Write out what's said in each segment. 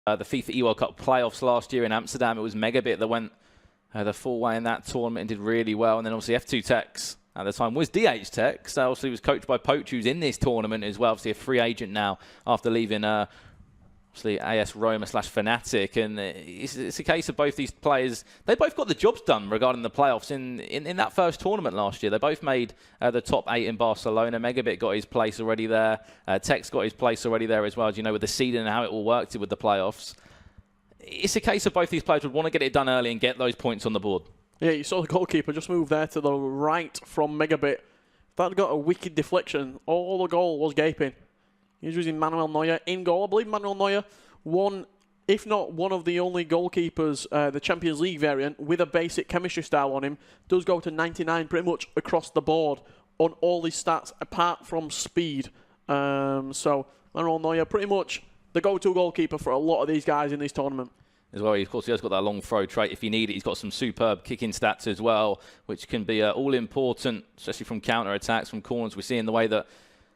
the FIFA World Cup playoffs last year in Amsterdam. It was Megabit that went the full way in that tournament and did really well. And then obviously F2Tekkz at the time was DH-Tekkz. Obviously he was coached by Poach, who's in this tournament as well. Obviously a free agent now after leaving obviously AS Roma / Fnatic. And it's a case of both these players. They both got the jobs done regarding the playoffs in that first tournament last year. They both made the top 8 in Barcelona. Megabit got his place already there. Tekkz got his place already there as well, as you know, with the seeding and how it all worked with the playoffs. It's a case of both these players would want to get it done early and get those points on the board. Yeah, you saw the goalkeeper just move there to the right from Megabit. That got a wicked deflection. All the goal was gaping. He was using Manuel Neuer in goal. I believe Manuel Neuer won, if not one of the only goalkeepers, the Champions League variant, with a basic chemistry style on him. Does go to 99 pretty much across the board on all his stats, apart from speed. So Manuel Neuer pretty much the go-to goalkeeper for a lot of these guys in this tournament. As well, of course, he has got that long throw trait if you need it. He's got some superb kicking stats as well, which can be all important, especially from counter-attacks, from corners. We're seeing the way that,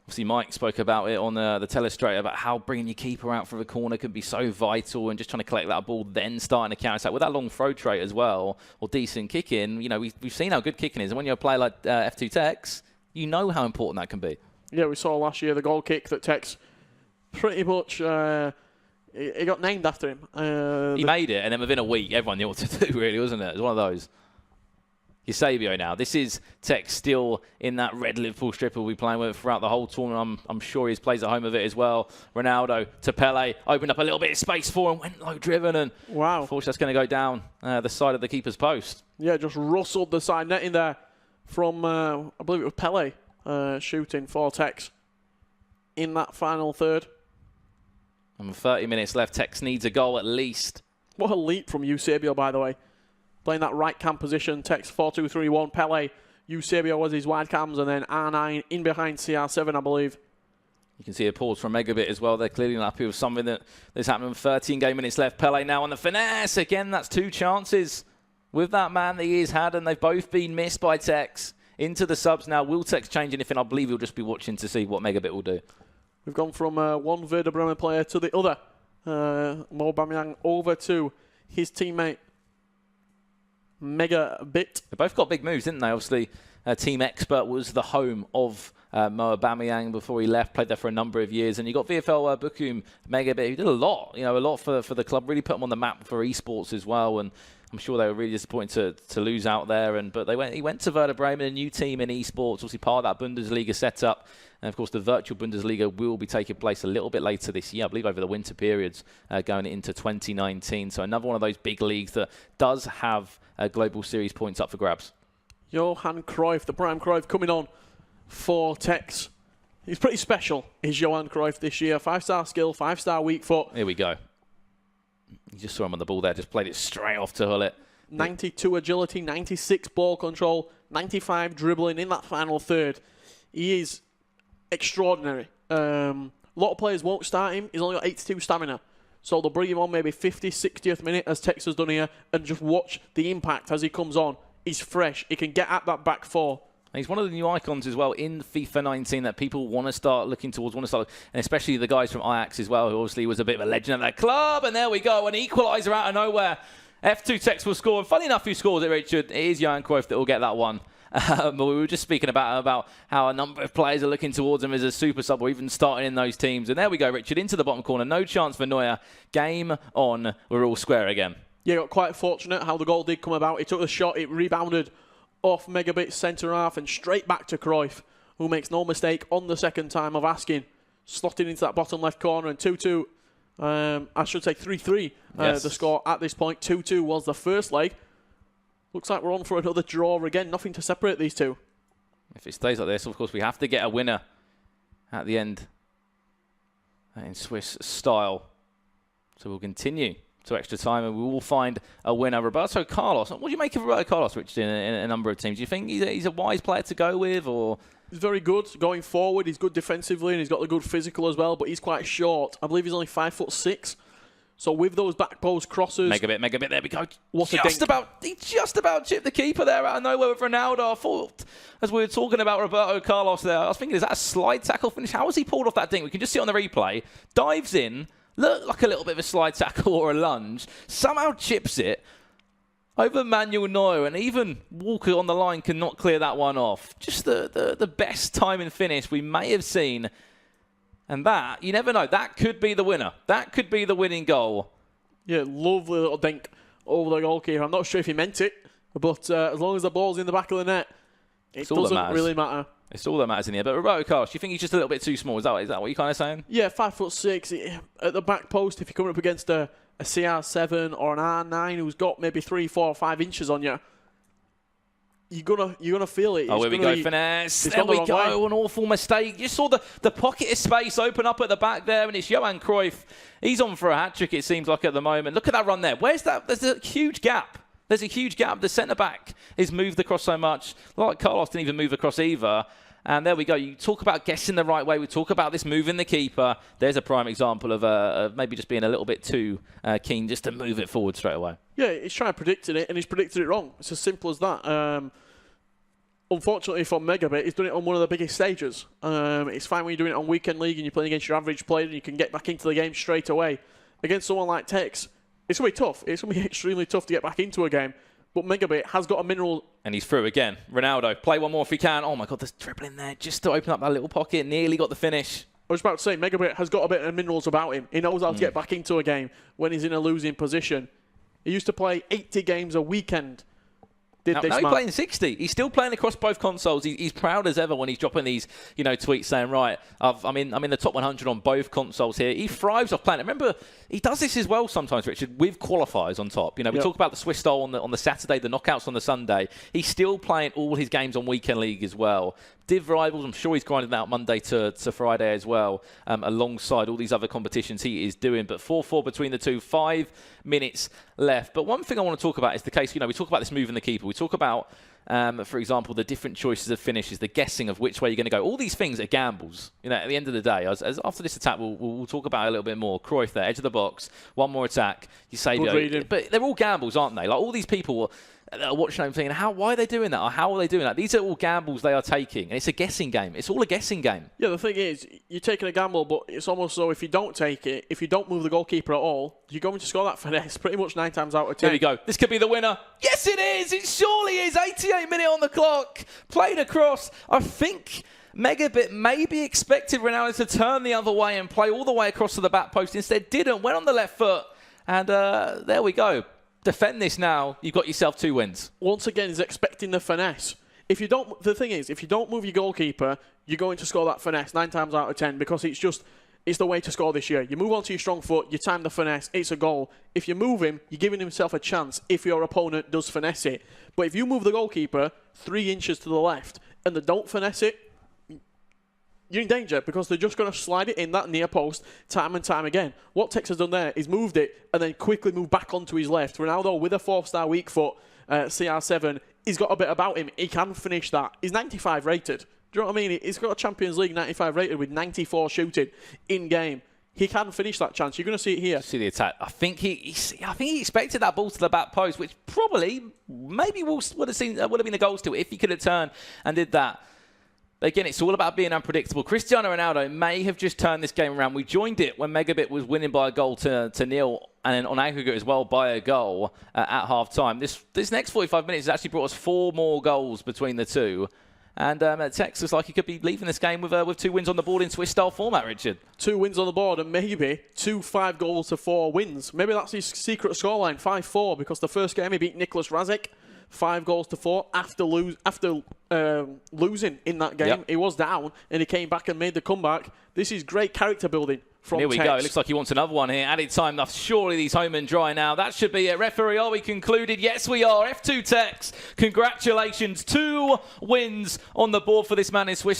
obviously, Mike spoke about it on the telestrator, about how bringing your keeper out for the corner can be so vital, and just trying to collect that ball, then starting a counter-attack with that long throw trait as well, or decent kicking. You know, we've seen how good kicking is, and when you're a player like F2Tekkz, you know how important that can be. Yeah, we saw last year the goal kick that Tekkz pretty much... it got named after him. He made it, and then within a week, everyone knew what to do, really, wasn't it? It was one of those. Eusebio now. This is Tekkz still in that red Liverpool strip we'll be playing with throughout the whole tournament. I'm sure he plays at home with it as well. Ronaldo to Pele. Opened up a little bit of space for him. Went low driven. And wow. Unfortunately, that's going to go down the side of the keeper's post. Yeah, just rustled the side net in there from, I believe it was Pele shooting for Tekkz in that final third. And with 30 minutes left, Tekkz needs a goal at least. What a leap from Eusebio, by the way. Playing that right cam position, Tekkz 4-2-3-1, Pele, Eusebio was his wide cams, and then R9 in behind CR7, I believe. You can see a pause from Megabit as well. They're clearly not happy with something that's happening. 13 game minutes left. Pele now on the finesse. Again, that's 2 chances with that man that he's had, and they've both been missed by Tekkz. Into the subs now. Will Tekkz change anything? I believe he'll just be watching to see what Megabit will do. We've gone from one Werder Bremen player to the other. Mo Aubameyang over to his teammate Megabit. They both got big moves, didn't they? Obviously, Team Expert was the home of Mo Aubameyang before he left. Played there for a number of years, and you got VFL Bochum Megabit, who did a lot, a lot for the club. Really put him on the map for esports as well. And I'm sure they were really disappointed to lose out there. But he went to Werder Bremen, a new team in esports, obviously part of that Bundesliga setup. And of course, the virtual Bundesliga will be taking place a little bit later this year, I believe over the winter periods, going into 2019. So another one of those big leagues that does have global series points up for grabs. Johan Cruyff, the prime Cruyff, coming on for Tekkz. He's pretty special, is Johan Cruyff this year. 5-star skill, 5-star weak foot. Here we go. You just saw him on the ball there, just played it straight off to Hullet. 92 agility, 96 ball control, 95 dribbling in that final third. He is extraordinary. A lot of players won't start him. He's only got 82 stamina. So they'll bring him on maybe 50th, 60th minute, as Tekkz has done here, and just watch the impact as he comes on. He's fresh. He can get at that back four. And he's one of the new icons as well in FIFA 19 that people want to start looking towards, and especially the guys from Ajax as well, who obviously was a bit of a legend at that club. And there we go, an equaliser out of nowhere. F2Tekkz will score. And funny enough, who scores it, Richard? It is Johan Cruyff that will get that one. But we were just speaking about how a number of players are looking towards him as a super sub or even starting in those teams. And there we go, Richard, into the bottom corner. No chance for Neuer. Game on. We're all square again. Yeah, got quite fortunate how the goal did come about. He took the shot, it rebounded off Megabit's centre half and straight back to Cruyff, who makes no mistake on the second time of asking. Slotting into that bottom left corner, and 2-2, I should say 3-3, yes. The score at this point. 2-2 was the first leg. Looks like we're on for another draw again. Nothing to separate these two. If it stays like this, of course, we have to get a winner at the end in Swiss style. So we'll continue to extra time, and we will find a winner. Roberto Carlos. What do you make of Roberto Carlos, Richard, in a number of teams? Do you think he's a wise player to go with, or...? He's very good going forward. He's good defensively, and he's got the good physical as well, but he's quite short. I believe he's only 5'6". So with those back post crosses... Megabit, there we go. What he just about chipped the keeper there out of nowhere with Ronaldo. I thought, as we were talking about Roberto Carlos there, I was thinking, is that a slide tackle finish? How has he pulled off that dink? We can just see it on the replay. Dives in, looked like a little bit of a slide tackle or a lunge, somehow chips it over Manuel Neuer, and even Walker on the line cannot clear that one off. Just the best time and finish we may have seen. And that, you never know, that could be the winner. That could be the winning goal. Yeah, lovely little dink over the goalkeeper. I'm not sure if he meant it, but as long as the ball's in the back of the net, it doesn't really matter. It's all that matters in here. But Roberto Carlos, do you think he's just a little bit too small? Is that what you're kind of saying? Yeah, 5'6". At the back post, if you're coming up against a CR7 or an R9 who's got maybe 3, 4, 5 inches on you, you're gonna feel it. Oh, here we go, finesse. There we go, an awful mistake. You saw the pocket of space open up at the back there, and it's Johan Cruyff. He's on for a hat-trick, it seems like, at the moment. Look at that run there. Where's that? There's a huge gap. There's a huge gap. The centre-back is moved across so much. Like Carlos didn't even move across either. And there we go. You talk about guessing the right way. We talk about this moving the keeper. There's a prime example of maybe just being a little bit too keen just to move it forward straight away. Yeah, he's trying to predict it, and he's predicted it wrong. It's as simple as that. Unfortunately for Megabit, he's done it on one of the biggest stages. It's fine when you're doing it on weekend league and you're playing against your average player and you can get back into the game straight away. Against someone like Tekkz, it's going to be tough. It's going to be extremely tough to get back into a game. But Megabit has got a mineral. And he's through again. Ronaldo, play one more if he can. Oh my God, there's dribbling there just to open up that little pocket. Nearly got the finish. I was about to say, Megabit has got a bit of minerals about him. He knows how to get back into a game when he's in a losing position. He used to play 80 games a weekend. Now he's playing 60. He's still playing across both consoles. He's proud as ever when he's dropping these, tweets saying, right, I'm in the top 100 on both consoles here. He thrives off playing. Remember, he does this as well sometimes, Richard, with qualifiers on top. We talk about the Swiss style on the Saturday, the knockouts on the Sunday. He's still playing all his games on weekend league as well. Div Rivals, I'm sure he's grinding out Monday to Friday as well, alongside all these other competitions he is doing. But 4-4 between the two, 5 minutes left. But one thing I want to talk about is the case, we talk about this moving the keeper. We talk about, for example, the different choices of finishes, the guessing of which way you're going to go. All these things are gambles. At the end of the day, as after this attack, we'll talk about it a little bit more. Cruyff there, edge of the box, one more attack. You say, but they're all gambles, aren't they? Like all these people are watching and thinking, why are they doing that? Or how are they doing that? These are all gambles they are taking. And it's a guessing game. It's all a guessing game. Yeah, the thing is, you're taking a gamble, but it's almost so if you don't take it, if you don't move the goalkeeper at all, you're going to score that finesse pretty much 9 times out of 10. There we go. This could be the winner. Yes, it is. It surely is. 88 minute on the clock. Played across. I think Megabit maybe expected Ronaldo to turn the other way and play all the way across to the back post. Instead, didn't. Went on the left foot. And there we go. Defend this now. You've got yourself 2 wins. Once again, he's expecting the finesse. The thing is, if you don't move your goalkeeper, you're going to score that finesse 9 times out of 10 because it's the way to score this year. You move onto your strong foot, you time the finesse, it's a goal. If you move him, you're giving himself a chance if your opponent does finesse it. But if you move the goalkeeper 3 inches to the left and they don't finesse it, you're in danger because they're just going to slide it in that near post time and time again. What Tekkz has done there is moved it and then quickly moved back onto his left. Ronaldo with a 4-star weak foot, CR7, he's got a bit about him. He can finish that. He's 95 rated. Do you know what I mean? He's got a Champions League 95 rated with 94 shooting in game. He can finish that chance. You're going to see it here. See the attack. I think he expected that ball to the back post, which probably maybe would have been the goal still if he could have turned and did that. But again, it's all about being unpredictable. Cristiano Ronaldo may have just turned this game around. We joined it when Megabit was winning by a goal to nil, and then on aggregate as well by a goal at half-time. This next 45 minutes has actually brought us 4 more goals between the two. And Tekkz looks like he could be leaving this game with 2 wins on the board in Swiss-style format, Richard. 2 wins on the board and maybe 2 5-goal-to-4 wins. Maybe that's his secret scoreline, 5-4, because the first game he beat NRASECK 5-4 after losing in that game. Yep. He was down and he came back and made the comeback. This is great character building from Tekkz. Here we go. It looks like he wants another one here. Added time. Surely these home and dry now. That should be it. Referee, are we concluded? Yes, we are. F2Tekkz. Congratulations. 2 wins on the board for this man in Swiss.